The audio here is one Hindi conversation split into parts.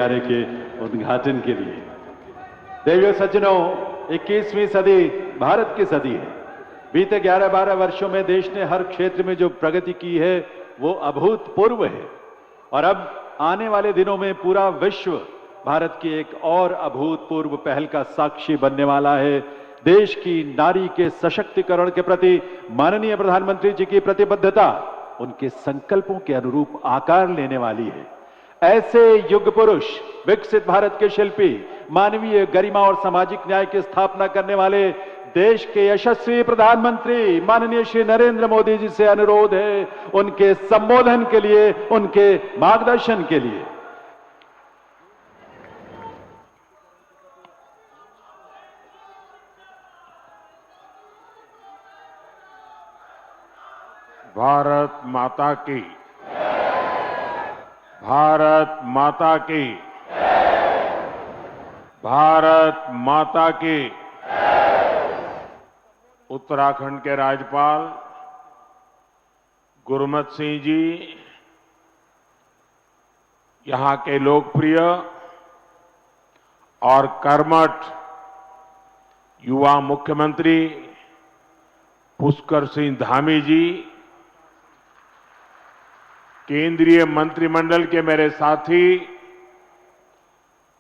कार्य के उद्घाटन के लिए। देवियों सज्जनों, 21वीं सदी भारत की सदी है। बीते 11-12 वर्षों में देश ने हर क्षेत्र में जो प्रगति की है वो अभूतपूर्व है और अब आने वाले दिनों में पूरा विश्व भारत की एक और अभूतपूर्व पहल का साक्षी बनने वाला है। देश की नारी के सशक्तिकरण के प्रति माननीय प्रधानमंत्री जी की प्रतिबद्धता उनके संकल्पों के अनुरूप आकार लेने वाली है। ऐसे युग पुरुष, विकसित भारत के शिल्पी, मानवीय गरिमा और सामाजिक न्याय की स्थापना करने वाले देश के यशस्वी प्रधानमंत्री माननीय श्री नरेंद्र मोदी जी से अनुरोध है, उनके संबोधन के लिए, उनके मार्गदर्शन के लिए। भारत माता की, भारत माता की, भारत माता की। उत्तराखंड के राज्यपाल गुरमत सिंह जी, यहां के लोकप्रिय और कर्मठ युवा मुख्यमंत्री पुष्कर सिंह धामी जी, केंद्रीय मंत्रिमंडल के मेरे साथी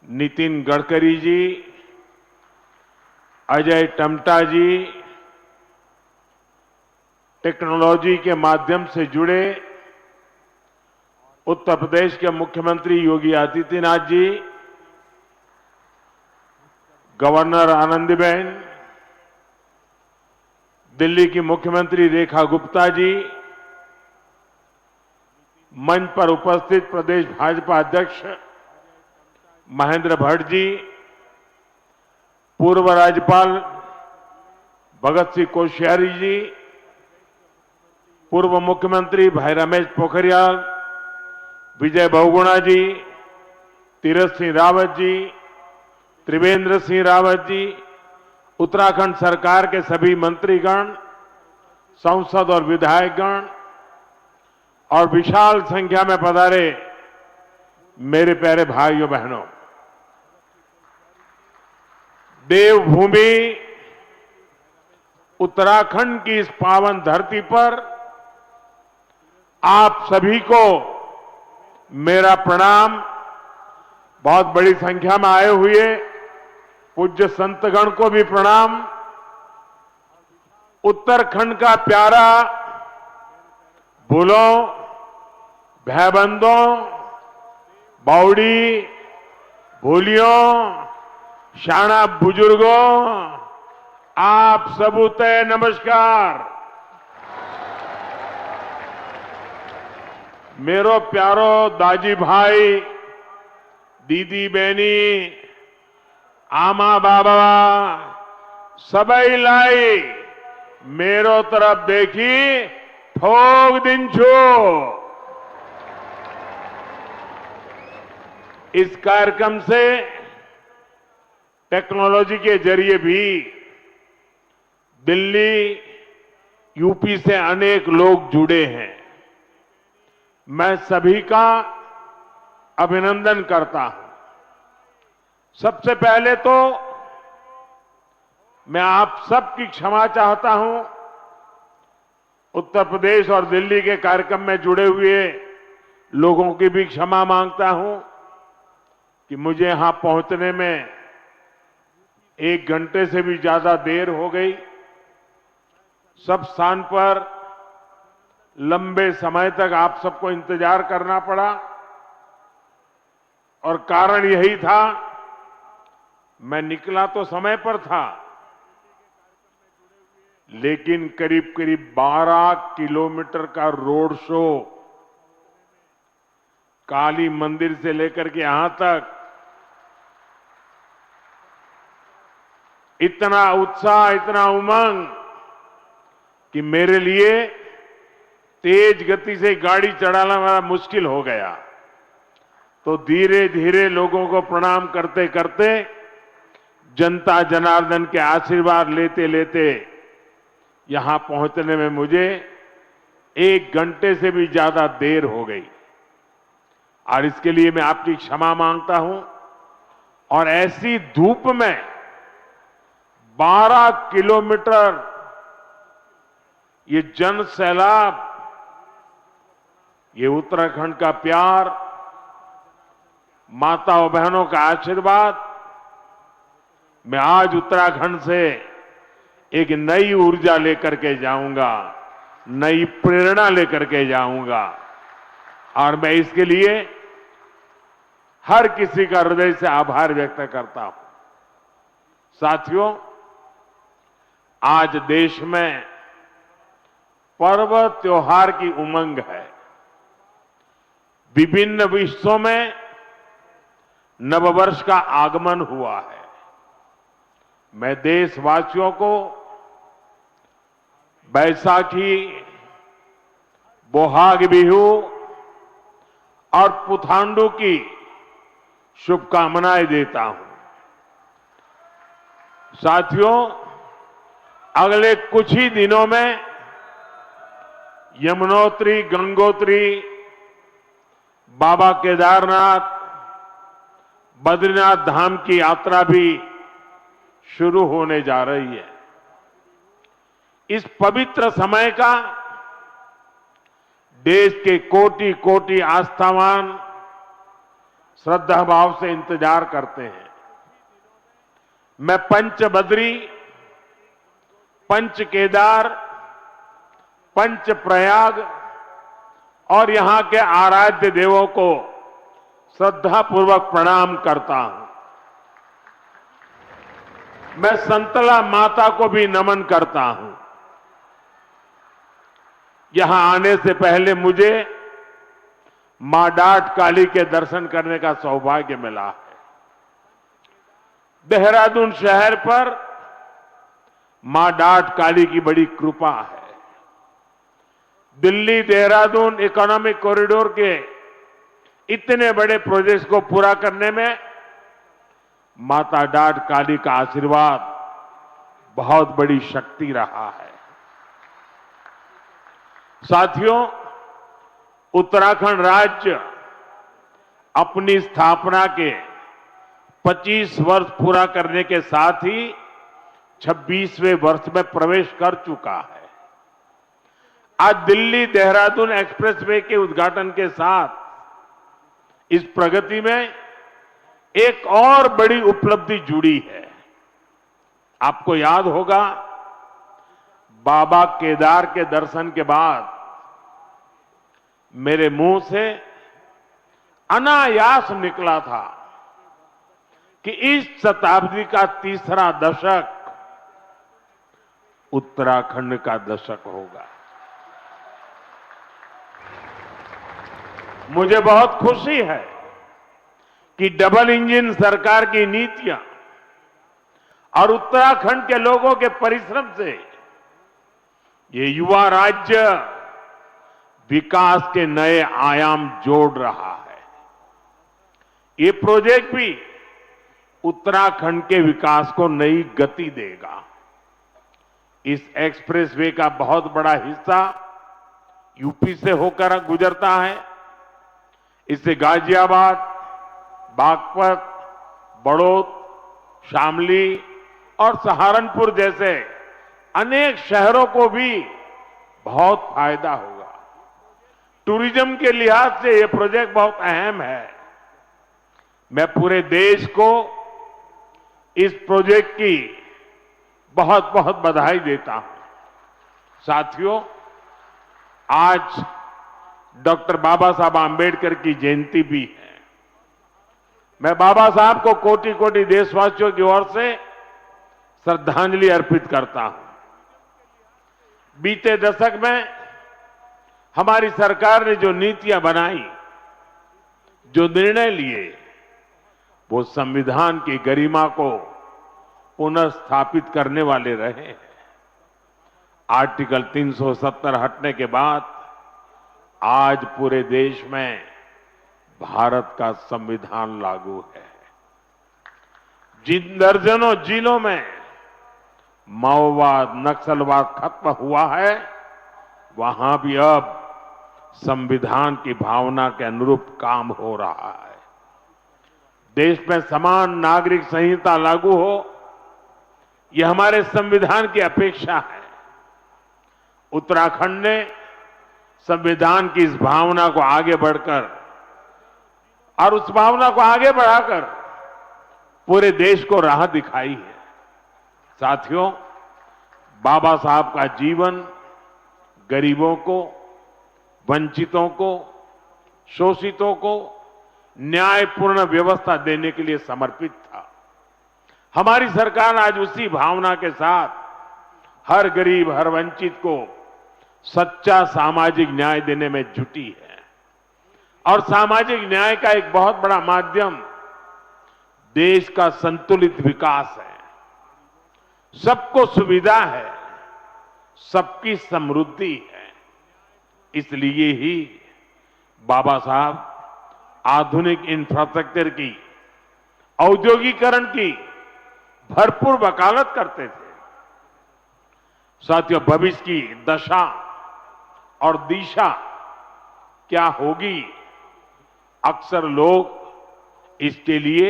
नितिन गडकरी जी, अजय टम्टा जी, टेक्नोलॉजी के माध्यम से जुड़े उत्तर प्रदेश के मुख्यमंत्री योगी आदित्यनाथ जी, गवर्नर आनंदीबेन, दिल्ली की मुख्यमंत्री रेखा गुप्ता जी, मंच पर उपस्थित प्रदेश भाजपा अध्यक्ष महेंद्र भट्ट जी, पूर्व राज्यपाल भगत सिंह कोश्यारी जी, पूर्व मुख्यमंत्री भाई रमेश पोखरियाल, विजय बहुगुणा जी, तीरथ सिंह रावत जी, त्रिवेंद्र सिंह रावत जी, उत्तराखंड सरकार के सभी मंत्रीगण, सांसद और विधायकगण और विशाल संख्या में पधारे मेरे प्यारे भाइयों बहनों, देवभूमि उत्तराखंड की इस पावन धरती पर आप सभी को मेरा प्रणाम। बहुत बड़ी संख्या में आए हुए पूज्य संतगण को भी प्रणाम। उत्तराखंड का प्यारा भूलों, भैबंदों, बावड़ी, भूलियों, शाना बुजुर्गों, आप सबूते नमस्कार। मेरो प्यारो दाजी भाई, दीदी बहनी, आमा बाबा, सबई लाई मेरो तरफ देखी ठोक दिन छो। इस कार्यक्रम से टेक्नोलॉजी के जरिए भी दिल्ली, यूपी से अनेक लोग जुड़े हैं। मैं सभी का अभिनंदन करता हूं। सबसे पहले तो मैं आप सबकी क्षमा चाहता हूं। उत्तर प्रदेश और दिल्ली के कार्यक्रम में जुड़े हुए लोगों की भी क्षमा मांगता हूं कि मुझे यहां पहुंचने में 1 घंटे से भी ज्यादा देर हो गई। सब स्थान पर लंबे समय तक आप सबको इंतजार करना पड़ा और कारण यही था, मैं निकला तो समय पर था, लेकिन करीब करीब 12 किलोमीटर का रोड शो काली मंदिर से लेकर के यहां तक, इतना उत्साह, इतना उमंग कि मेरे लिए तेज गति से गाड़ी चलाना बड़ा मुश्किल हो गया। तो धीरे धीरे लोगों को प्रणाम करते करते, जनता जनार्दन के आशीर्वाद लेते लेते यहां पहुंचने में मुझे 1 घंटे से भी ज्यादा देर हो गई। और इसके लिए मैं आपकी क्षमा मांगता हूं। और ऐसी धूप में 12 किलोमीटर ये जन सैलाब, ये उत्तराखंड का प्यार, माताओं बहनों का आशीर्वाद, मैं आज उत्तराखंड से एक नई ऊर्जा लेकर के जाऊंगा, नई प्रेरणा लेकर के जाऊंगा। और मैं इसके लिए हर किसी का हृदय से आभार व्यक्त करता हूं। साथियों, आज देश में पर्व त्योहार की उमंग है। विभिन्न विश्वों में नववर्ष का आगमन हुआ है। मैं देशवासियों को बैसाखी, बोहाग बिहू और पुथांडु की शुभकामनाएं देता हूं। साथियों, अगले कुछ ही दिनों में यमुनोत्री, गंगोत्री, बाबा केदारनाथ, बद्रीनाथ धाम की यात्रा भी शुरू होने जा रही है। इस पवित्र समय का देश के कोटि कोटि आस्थावान श्रद्धा भाव से इंतजार करते हैं। मैं पंच बद्री, पंच केदार, पंच प्रयाग और यहां के आराध्य देवों को श्रद्धापूर्वक प्रणाम करता हूं। मैं संतला माता को भी नमन करता हूं। यहां आने से पहले मुझे मां डाट काली के दर्शन करने का सौभाग्य मिला है। देहरादून शहर पर मां डाट काली की बड़ी कृपा है। दिल्ली देहरादून इकोनॉमिक कॉरिडोर के इतने बड़े प्रोजेक्ट्स को पूरा करने में माता डाट काली का आशीर्वाद बहुत बड़ी शक्ति रहा है। साथियों, उत्तराखंड राज्य अपनी स्थापना के 25 वर्ष पूरा करने के साथ ही 26वें वर्ष में प्रवेश कर चुका है। आज दिल्ली देहरादून एक्सप्रेसवे के उद्घाटन के साथ इस प्रगति में एक और बड़ी उपलब्धि जुड़ी है। आपको याद होगा, बाबा केदार के दर्शन के बाद मेरे मुंह से अनायास निकला था कि इस शताब्दी का तीसरा दशक उत्तराखंड का दशक होगा। मुझे बहुत खुशी है कि डबल इंजन सरकार की नीतियां और उत्तराखंड के लोगों के परिश्रम से ये युवा राज्य विकास के नए आयाम जोड़ रहा है। ये प्रोजेक्ट भी उत्तराखंड के विकास को नई गति देगा। इस एक्सप्रेसवे का बहुत बड़ा हिस्सा यूपी से होकर गुजरता है। इससे गाजियाबाद, बागपत, बड़ौद, शामली और सहारनपुर जैसे अनेक शहरों को भी बहुत फायदा होगा। टूरिज्म के लिहाज से यह प्रोजेक्ट बहुत अहम है। मैं पूरे देश को इस प्रोजेक्ट की बहुत बहुत बधाई देता हूं। साथियों, आज डॉक्टर बाबा साहब आंबेडकर की जयंती भी है। मैं बाबा साहब को कोटि कोटि देशवासियों की ओर से श्रद्धांजलि अर्पित करता हूं। बीते दशक में हमारी सरकार ने जो नीतियां बनाई, जो निर्णय लिए, वो संविधान की गरिमा को पुनर्स्थापित करने वाले रहे हैं। आर्टिकल 370 हटने के बाद आज पूरे देश में भारत का संविधान लागू है। जिन दर्जनों जिलों में माओवाद, नक्सलवाद खत्म हुआ है, वहां भी अब संविधान की भावना के अनुरूप काम हो रहा है। देश में समान नागरिक संहिता लागू हो, यह हमारे संविधान की अपेक्षा है। उत्तराखंड ने संविधान की इस भावना को आगे बढ़कर और उस भावना को आगे बढ़ाकर पूरे देश को राह दिखाई है। साथियों, बाबा साहब का जीवन गरीबों को, वंचितों को, शोषितों को न्यायपूर्ण व्यवस्था देने के लिए समर्पित था। हमारी सरकार आज उसी भावना के साथ हर गरीब, हर वंचित को सच्चा सामाजिक न्याय देने में जुटी है। और सामाजिक न्याय का एक बहुत बड़ा माध्यम देश का संतुलित विकास है। सबको सुविधा है, सबकी समृद्धि है। इसलिए ही बाबा साहब आधुनिक इंफ्रास्ट्रक्चर की, औद्योगिकरण की भरपूर वकालत करते थे। साथियों, भविष्य की दशा और दिशा क्या होगी, अक्सर लोग इसके लिए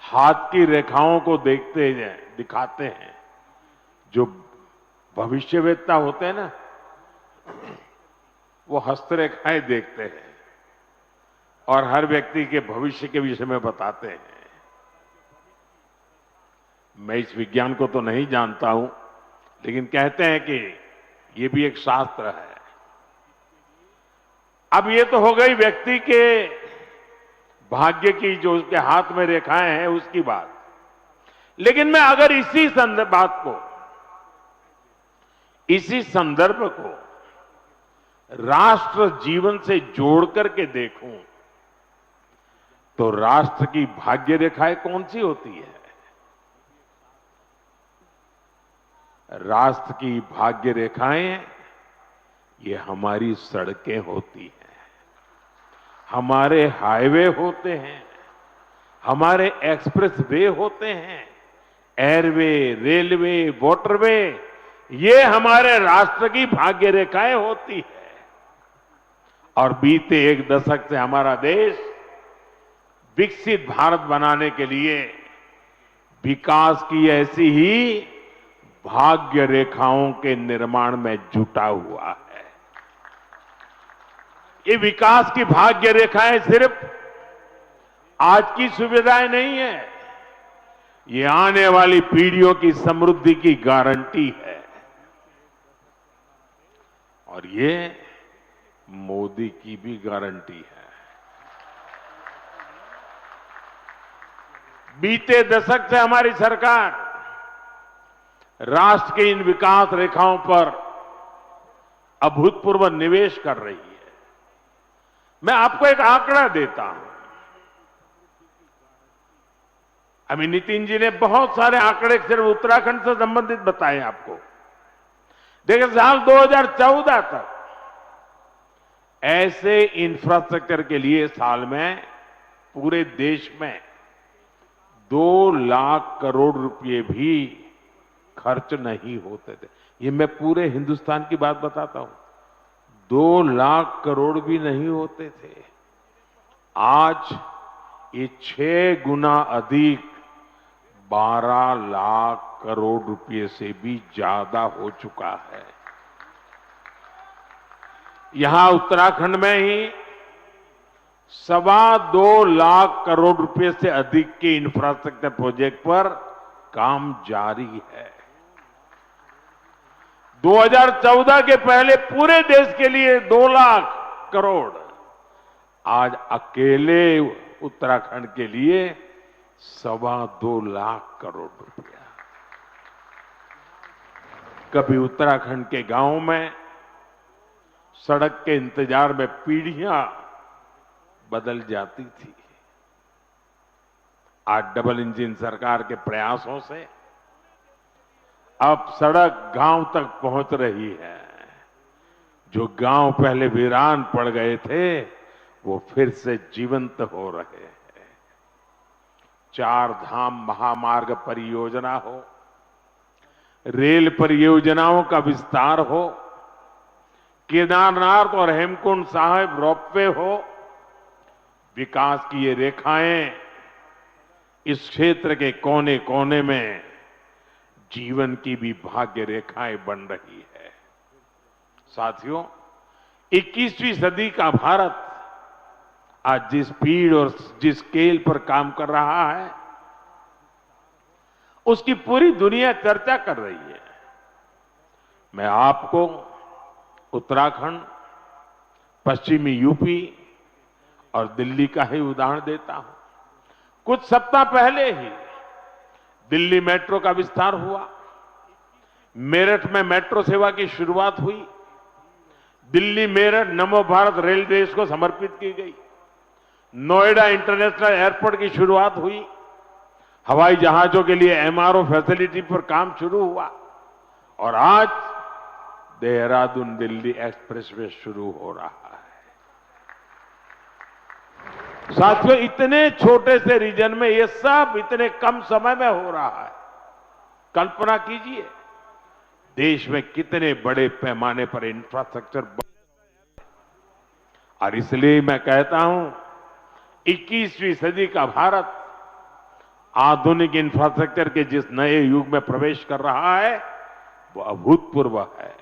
हाथ की रेखाओं को दिखाते हैं। जो भविष्यवेत्ता होते हैं ना, वो हस्तरेखाएं देखते हैं और हर व्यक्ति के भविष्य के विषय में बताते हैं। मैं इस विज्ञान को तो नहीं जानता हूं, लेकिन कहते हैं कि ये भी एक शास्त्र है। अब ये तो हो गई व्यक्ति के भाग्य की, जो उसके हाथ में रेखाएं हैं उसकी बात। लेकिन मैं अगर इसी संदर्भ को राष्ट्र जीवन से जोड़ करके देखूं, तो राष्ट्र की भाग्य रेखाएं कौन सी होती है? राष्ट्र की भाग्य रेखाएं ये हमारी सड़कें होती हैं, हमारे हाईवे होते हैं, हमारे एक्सप्रेस वे होते हैं, एयरवे, रेलवे, वाटरवे, ये हमारे राष्ट्र की भाग्य रेखाएं होती है। और बीते एक दशक से हमारा देश विकसित भारत बनाने के लिए विकास की ऐसी ही भाग्य रेखाओं के निर्माण में जुटा हुआ है। ये विकास की भाग्य रेखाएं सिर्फ आज की सुविधाएं नहीं है, ये आने वाली पीढ़ियों की समृद्धि की गारंटी है। और ये मोदी की भी गारंटी है। बीते दशक से हमारी सरकार राष्ट्र के इन विकास रेखाओं पर अभूतपूर्व निवेश कर रही है। मैं आपको एक आंकड़ा देता हूं। अभी नितिन जी ने बहुत सारे आंकड़े सिर्फ उत्तराखंड से संबंधित बताए आपको। देखिए, साल 2014 तक ऐसे इंफ्रास्ट्रक्चर के लिए साल में पूरे देश में 2 लाख करोड़ रुपए भी खर्च नहीं होते थे। ये मैं पूरे हिंदुस्तान की बात बताता हूं। 2 लाख करोड़ भी नहीं होते थे। आज ये 6 गुना अधिक 12 लाख करोड़ रुपए से भी ज्यादा हो चुका है। यहां उत्तराखंड में ही 2.25 लाख करोड़ रुपए से अधिक के इंफ्रास्ट्रक्चर प्रोजेक्ट पर काम जारी है। 2014 के पहले पूरे देश के लिए 2 लाख करोड़, आज अकेले उत्तराखंड के लिए 2.25 लाख करोड़ रुपया। कभी उत्तराखंड के गांव में सड़क के इंतजार में पीढ़ियां बदल जाती थी। आज डबल इंजन सरकार के प्रयासों से अब सड़क गांव तक पहुंच रही है। जो गांव पहले वीरान पड़ गए थे, वो फिर से जीवंत हो रहे हैं। 4 धाम महामार्ग परियोजना हो, रेल परियोजनाओं का विस्तार हो, केदारनाथ और हेमकुंड साहिब रोपवे हो, विकास की ये रेखाएं इस क्षेत्र के कोने कोने में जीवन की भी भाग्य रेखाएं बन रही है। साथियों, 21वीं सदी का भारत आज जिस स्पीड और जिस स्केल पर काम कर रहा है, उसकी पूरी दुनिया चर्चा कर रही है। मैं आपको उत्तराखंड, पश्चिमी यूपी और दिल्ली का ही उदाहरण देता हूं। कुछ सप्ताह पहले ही दिल्ली मेट्रो का विस्तार हुआ, मेरठ में मेट्रो सेवा की शुरुआत हुई, दिल्ली मेरठ नमो भारत रेल देश को समर्पित की गई, नोएडा इंटरनेशनल एयरपोर्ट की शुरुआत हुई, हवाई जहाजों के लिए एमआरओ फैसिलिटी पर काम शुरू हुआ और आज देहरादून दिल्ली एक्सप्रेसवे शुरू हो रहा है। साथियों, इतने छोटे से रीजन में ये सब इतने कम समय में हो रहा है। कल्पना कीजिए देश में कितने बड़े पैमाने पर इंफ्रास्ट्रक्चर और इसलिए मैं कहता हूं 21वीं सदी का भारत आधुनिक इंफ्रास्ट्रक्चर के जिस नए युग में प्रवेश कर रहा है वो अभूतपूर्व है,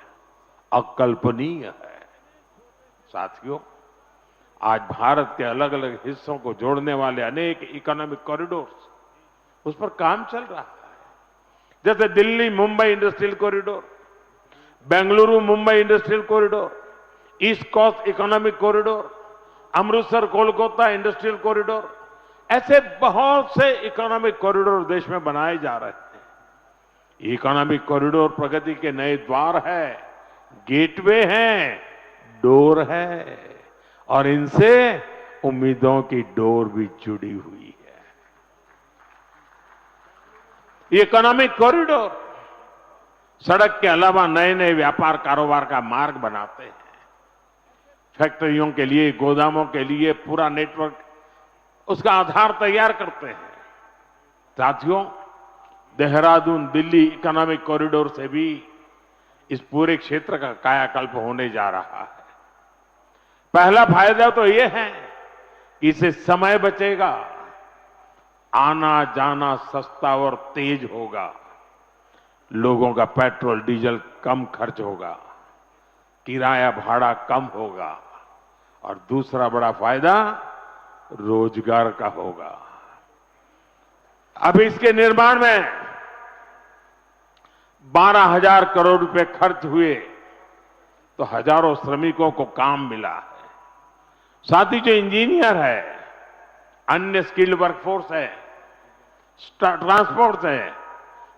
अकल्पनीय है। साथियों, आज भारत के अलग अलग हिस्सों को जोड़ने वाले अनेक इकोनॉमिक कॉरिडोर्स, उस पर काम चल रहा है। जैसे Delhi Mumbai industrial corridor, Bengaluru Mumbai industrial corridor, east coast economic corridor, Amritsar Kolkata industrial corridor, ऐसे बहुत से इकोनॉमिक कॉरिडोर देश में बनाए जा रहे हैं। इकोनॉमिक कॉरिडोर प्रगति के नए द्वार है, गेटवे हैं, डोर है और इनसे उम्मीदों की डोर भी जुड़ी हुई है। ये इकोनॉमिक कॉरिडोर सड़क के अलावा नए नए व्यापार कारोबार का मार्ग बनाते हैं, फैक्ट्रियों के लिए, गोदामों के लिए पूरा नेटवर्क, उसका आधार तैयार करते हैं। साथियों, देहरादून दिल्ली इकोनॉमिक कॉरिडोर से भी इस पूरे क्षेत्र का कायाकल्प होने जा रहा है। पहला फायदा तो यह है कि इससे समय बचेगा, आना जाना सस्ता और तेज होगा, लोगों का पेट्रोल डीजल कम खर्च होगा, किराया भाड़ा कम होगा और दूसरा बड़ा फायदा रोजगार का होगा। अब इसके निर्माण में 12,000 करोड़ रुपए खर्च हुए तो हजारों श्रमिकों को काम मिला है। साथ ही जो इंजीनियर है, अन्य स्किल्ड वर्कफोर्स है, ट्रांसपोर्ट है,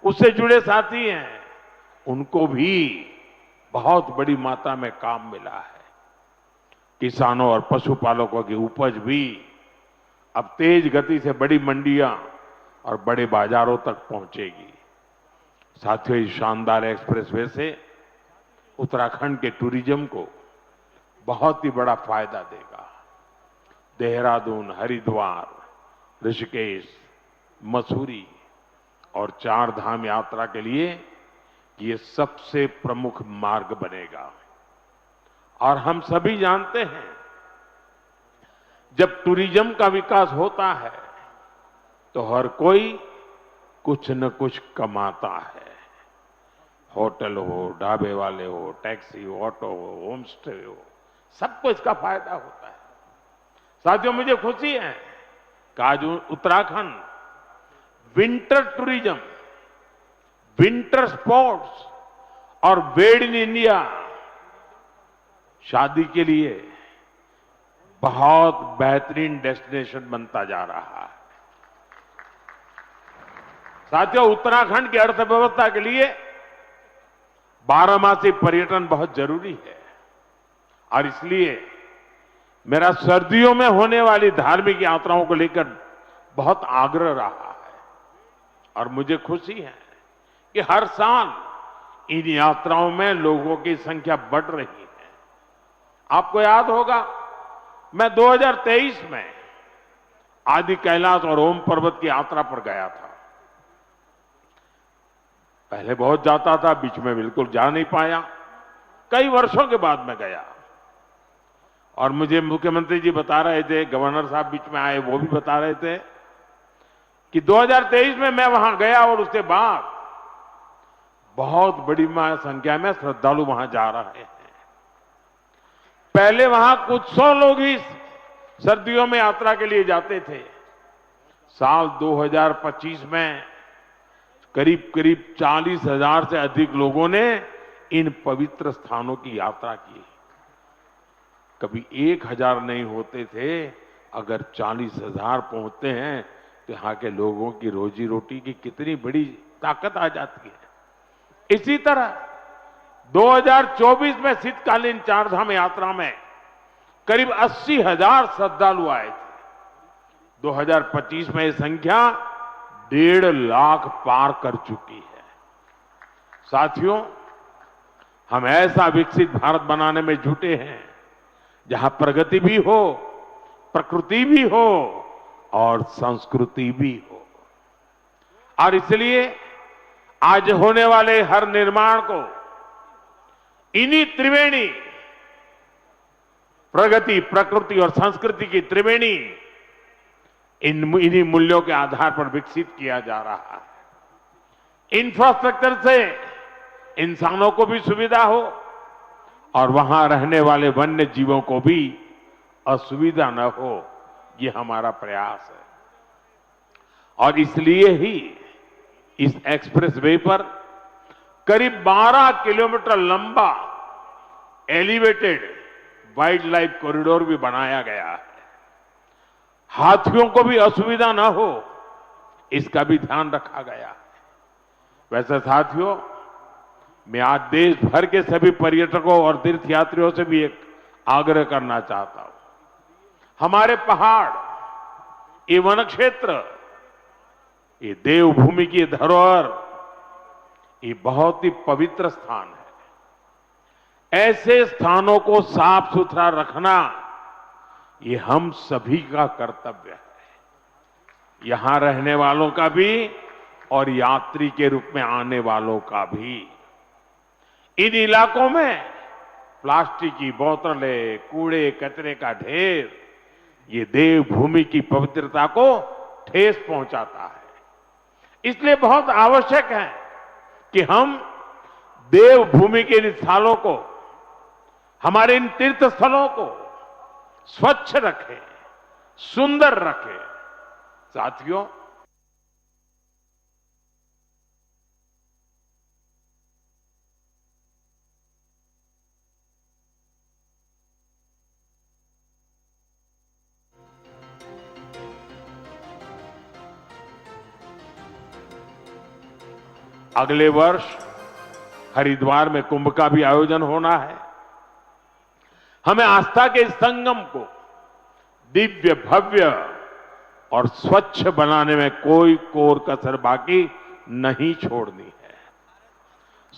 उससे जुड़े साथी हैं, उनको भी बहुत बड़ी मात्रा में काम मिला है। किसानों और पशुपालकों की उपज भी अब तेज गति से बड़ी मंडियां और बड़े बाजारों तक पहुंचेगी। साथियों, इस शानदार एक्सप्रेसवे से उत्तराखंड के टूरिज्म को बहुत ही बड़ा फायदा देगा। देहरादून, हरिद्वार, ऋषिकेश, मसूरी और 4 धाम यात्रा के लिए ये सबसे प्रमुख मार्ग बनेगा। और हम सभी जानते हैं, जब टूरिज्म का विकास होता है तो हर कोई कुछ न कुछ कमाता है। होटल हो, ढाबे वाले हो, टैक्सी हो, ऑटो हो, होम स्टे हो, सबको इसका फायदा होता है। साथियों, मुझे खुशी है कि आज Uttarakhand winter tourism, winter sports और मेड इन इंडिया शादी के लिए बहुत बेहतरीन डेस्टिनेशन बनता जा रहा है। साथियों, उत्तराखंड की अर्थव्यवस्था के लिए 12मासी पर्यटन बहुत जरूरी है और इसलिए मेरा सर्दियों में होने वाली धार्मिक यात्राओं को लेकर बहुत आग्रह रहा है और मुझे खुशी है कि हर साल इन यात्राओं में लोगों की संख्या बढ़ रही है। आपको याद होगा, मैं 2023 में आदि कैलाश और ओम पर्वत की यात्रा पर गया था। पहले बहुत जाता था, बीच में बिल्कुल जा नहीं पाया। कई वर्षों के बाद मैं गया और मुझे मुख्यमंत्री जी बता रहे थे, गवर्नर साहब बीच में आए, वो भी बता रहे थे कि 2023 में मैं वहां गया और उसके बाद बहुत बड़ी संख्या में श्रद्धालु वहां जा रहे हैं। पहले वहां कुछ 100 लोग ही सर्दियों में यात्रा के लिए जाते थे। साल 2025 में करीब करीब 40,000 से अधिक लोगों ने इन पवित्र स्थानों की यात्रा की। कभी 1,000 नहीं होते थे, अगर 40,000 पहुंचते हैं तो यहां के लोगों की रोजी रोटी की कितनी बड़ी ताकत आ जाती है। इसी तरह 2024 में शीतकालीन चारधाम यात्रा में करीब 80,000 श्रद्धालु आए थे। 2025 में यह संख्या 1.5 लाख पार कर चुकी है। साथियों, हम ऐसा विकसित भारत बनाने में जुटे हैं जहां प्रगति भी हो, प्रकृति भी हो और संस्कृति भी हो। और इसलिए आज होने वाले हर निर्माण को इन्हीं त्रिवेणी, प्रगति, प्रकृति और संस्कृति की त्रिवेणी, इन्हीं मूल्यों के आधार पर विकसित किया जा रहा है। इंफ्रास्ट्रक्चर से इंसानों को भी सुविधा हो और वहां रहने वाले वन्य जीवों को भी असुविधा न हो, ये हमारा प्रयास है। और इसलिए ही इस एक्सप्रेस वे पर करीब 12 किलोमीटर लंबा एलिवेटेड वाइल्ड लाइफ कॉरिडोर भी बनाया गया है। हाथियों को भी असुविधा न हो, इसका भी ध्यान रखा गया है। वैसे साथियों, मैं आज देश भर के सभी पर्यटकों और तीर्थयात्रियों से भी एक आग्रह करना चाहता हूं। हमारे पहाड़, ये वन क्षेत्र, ये देवभूमि की धरोहर, ये बहुत ही पवित्र स्थान है। ऐसे स्थानों को साफ सुथरा रखना ये हम सभी का कर्तव्य है, यहां रहने वालों का भी और यात्री के रूप में आने वालों का भी। इन इलाकों में प्लास्टिक की बोतलें, कूड़े कचरे का ढेर, ये देवभूमि की पवित्रता को ठेस पहुंचाता है। इसलिए बहुत आवश्यक है कि हम देवभूमि के इन स्थलों को, हमारे इन तीर्थ स्थलों को स्वच्छ रखें, सुंदर रखें। साथियों, अगले वर्ष हरिद्वार में कुंभ का भी आयोजन होना है। हमें आस्था के इस संगम को दिव्य, भव्य और स्वच्छ बनाने में कोई कोर कसर बाकी नहीं छोड़नी है।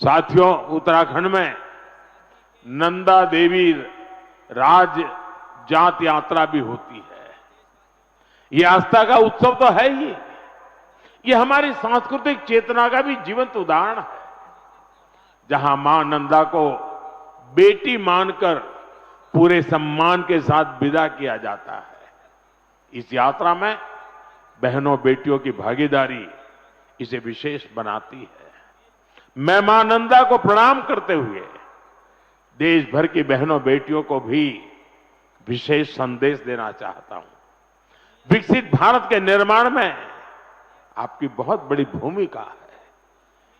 साथियों, उत्तराखंड में नंदा देवी राज जात यात्रा भी होती है। यह आस्था का उत्सव तो है ही, ये हमारी सांस्कृतिक चेतना का भी जीवंत उदाहरण है, जहां मां नंदा को बेटी मानकर पूरे सम्मान के साथ विदा किया जाता है। इस यात्रा में बहनों बेटियों की भागीदारी इसे विशेष बनाती है। मैं मां नंदा को प्रणाम करते हुए देश भर की बहनों बेटियों को भी विशेष संदेश देना चाहता हूं। विकसित भारत के निर्माण में आपकी बहुत बड़ी भूमिका है।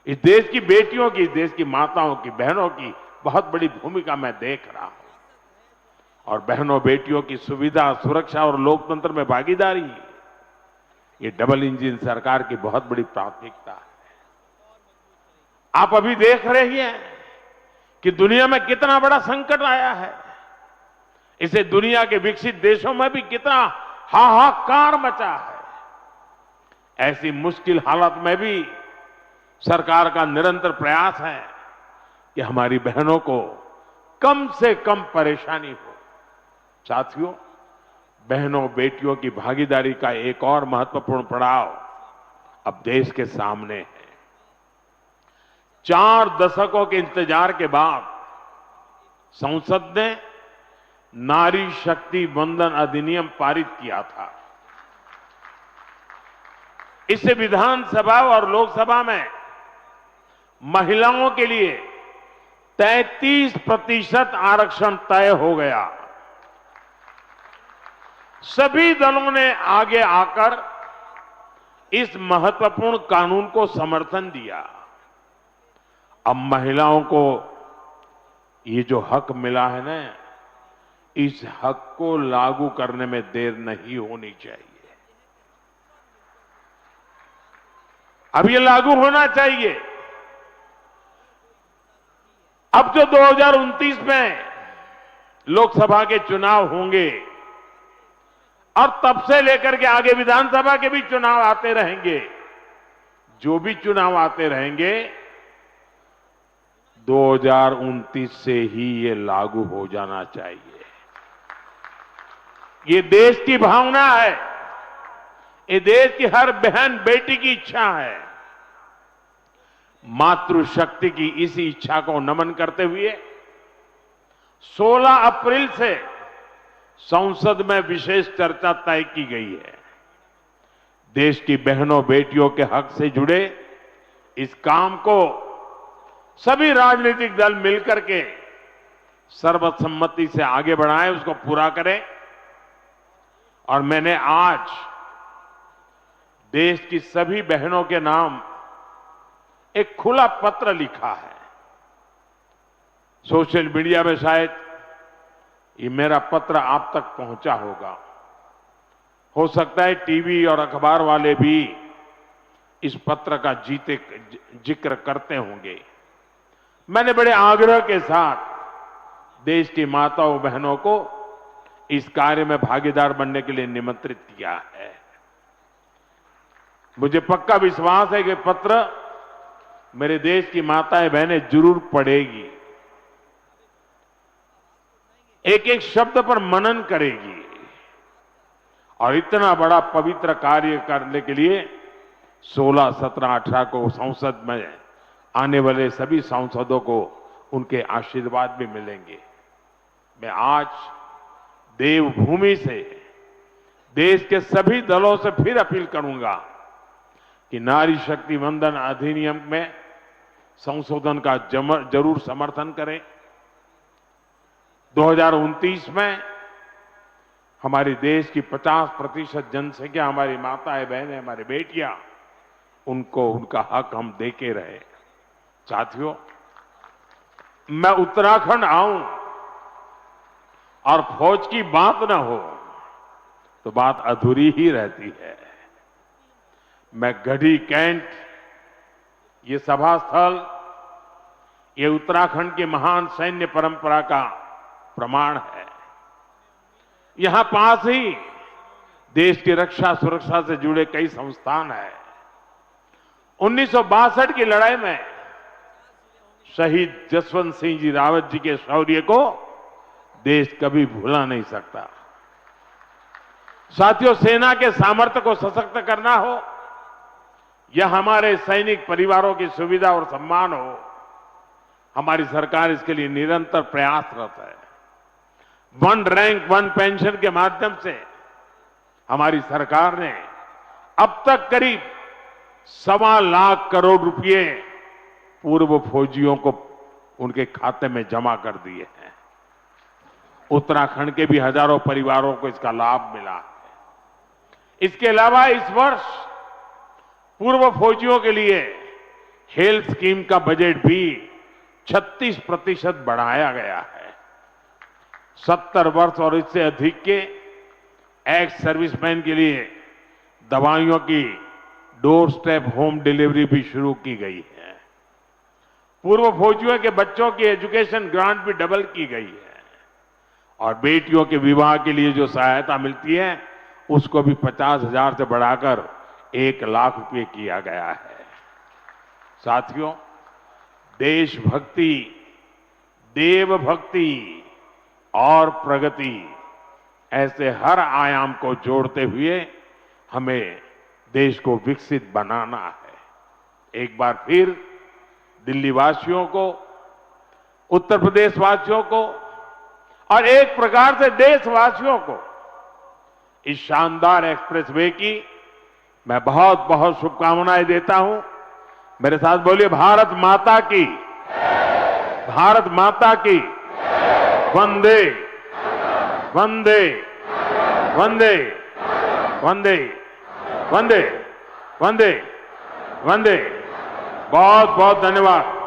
इस देश की बेटियों की, इस देश की माताओं की, बहनों की बहुत बड़ी भूमिका मैं देख रहा हूं। और बहनों बेटियों की सुविधा, सुरक्षा और लोकतंत्र में भागीदारी, ये डबल इंजन सरकार की बहुत बड़ी प्राथमिकता है। आप अभी देख रहे हैं कि दुनिया में कितना बड़ा संकट आया है। इसे दुनिया के विकसित देशों में भी कितना हाहाकार मचा है। ऐसी मुश्किल हालत में भी सरकार का निरंतर प्रयास है कि हमारी बहनों को कम से कम परेशानी हो। साथियों, बहनों बेटियों की भागीदारी का एक और महत्वपूर्ण पड़ाव अब देश के सामने है। 4 दशकों के इंतजार के बाद संसद ने नारी शक्ति वंदन अधिनियम पारित किया था। इससे विधानसभा और लोकसभा में महिलाओं के लिए 33% आरक्षण तय हो गया। सभी दलों ने आगे आकर इस महत्वपूर्ण कानून को समर्थन दिया। अब महिलाओं को ये जो हक मिला है ना, इस हक को लागू करने में देर नहीं होनी चाहिए। अब ये लागू होना चाहिए। अब जो 2029 में लोकसभा के चुनाव होंगे और तब से लेकर के आगे विधानसभा के भी चुनाव आते रहेंगे, जो भी चुनाव आते रहेंगे 2029 से ही ये लागू हो जाना चाहिए। ये देश की भावना है, ये देश की हर बहन बेटी की इच्छा है। मातृशक्ति की इस इच्छा को नमन करते हुए 16 अप्रैल से संसद में विशेष चर्चा तय की गई है। देश की बहनों बेटियों के हक से जुड़े इस काम को सभी राजनीतिक दल मिलकर के सर्वसम्मति से आगे बढ़ाएं, उसको पूरा करें। और मैंने आज देश की सभी बहनों के नाम एक खुला पत्र लिखा है। सोशल मीडिया में शायद ये मेरा पत्र आप तक पहुंचा होगा। हो सकता है टीवी और अखबार वाले भी इस पत्र का जिक्र करते होंगे। मैंने बड़े आग्रह के साथ देश की माताओं बहनों को इस कार्य में भागीदार बनने के लिए निमंत्रित किया है। मुझे पक्का विश्वास है कि पत्र मेरे देश की माताएं बहनें जरूर पढ़ेगी, एक एक शब्द पर मनन करेगी और इतना बड़ा पवित्र कार्य करने के लिए 16, 17, 18 को संसद में आने वाले सभी सांसदों को उनके आशीर्वाद भी मिलेंगे। मैं आज देवभूमि से देश के सभी दलों से फिर अपील करूंगा कि नारी शक्ति वंदन अधिनियम में संशोधन का जरूर समर्थन करें। 2029 में हमारे देश की 50% जनसंख्या, हमारी माताएं बहनें, हमारी बेटियां, उनको उनका हक हम देके रहे। साथियों, मैं उत्तराखंड आऊं और फौज की बात ना हो तो बात अधूरी ही रहती है। मैं गढ़ी कैंट, ये सभा स्थल, ये उत्तराखंड की महान सैन्य परंपरा का प्रमाण है। यहां पास ही देश की रक्षा सुरक्षा से जुड़े कई संस्थान हैं। 1962 की लड़ाई में शहीद जसवंत सिंह जी रावत जी के शौर्य को देश कभी भुला नहीं सकता। साथियों, सेना के सामर्थ्य को सशक्त करना हो या हमारे सैनिक परिवारों की सुविधा और सम्मान हो, हमारी सरकार इसके लिए निरंतर प्रयासरत है। वन रैंक वन पेंशन के माध्यम से हमारी सरकार ने अब तक करीब 1.25 लाख करोड़ रुपए पूर्व फौजियों को उनके खाते में जमा कर दिए हैं। उत्तराखंड के भी हजारों परिवारों को इसका लाभ मिला है। इसके अलावा इस वर्ष पूर्व फौजियों के लिए हेल्थ स्कीम का बजट भी 36% बढ़ाया गया है। 70 वर्ष और इससे अधिक के एक्स सर्विसमैन के लिए दवाइयों की डोर स्टेप होम डिलीवरी भी शुरू की गई है। पूर्व फौजियों के बच्चों की एजुकेशन ग्रांट भी डबल की गई है और बेटियों के विवाह के लिए जो सहायता मिलती है उसको भी 50,000 से बढ़ाकर 1 लाख रुपए किया गया है। साथियों, देशभक्ति, देवभक्ति और प्रगति, ऐसे हर आयाम को जोड़ते हुए हमें देश को विकसित बनाना है। एक बार फिर दिल्ली वासियों को, उत्तर प्रदेश वासियों को और एक प्रकार से देशवासियों को इस शानदार एक्सप्रेसवे की मैं बहुत बहुत शुभकामनाएं देता हूं। मेरे साथ बोलिए, भारत माता की, भारत माता की, वंदे वंदे वंदे वंदे वंदे वंदे वंदे। बहुत बहुत धन्यवाद।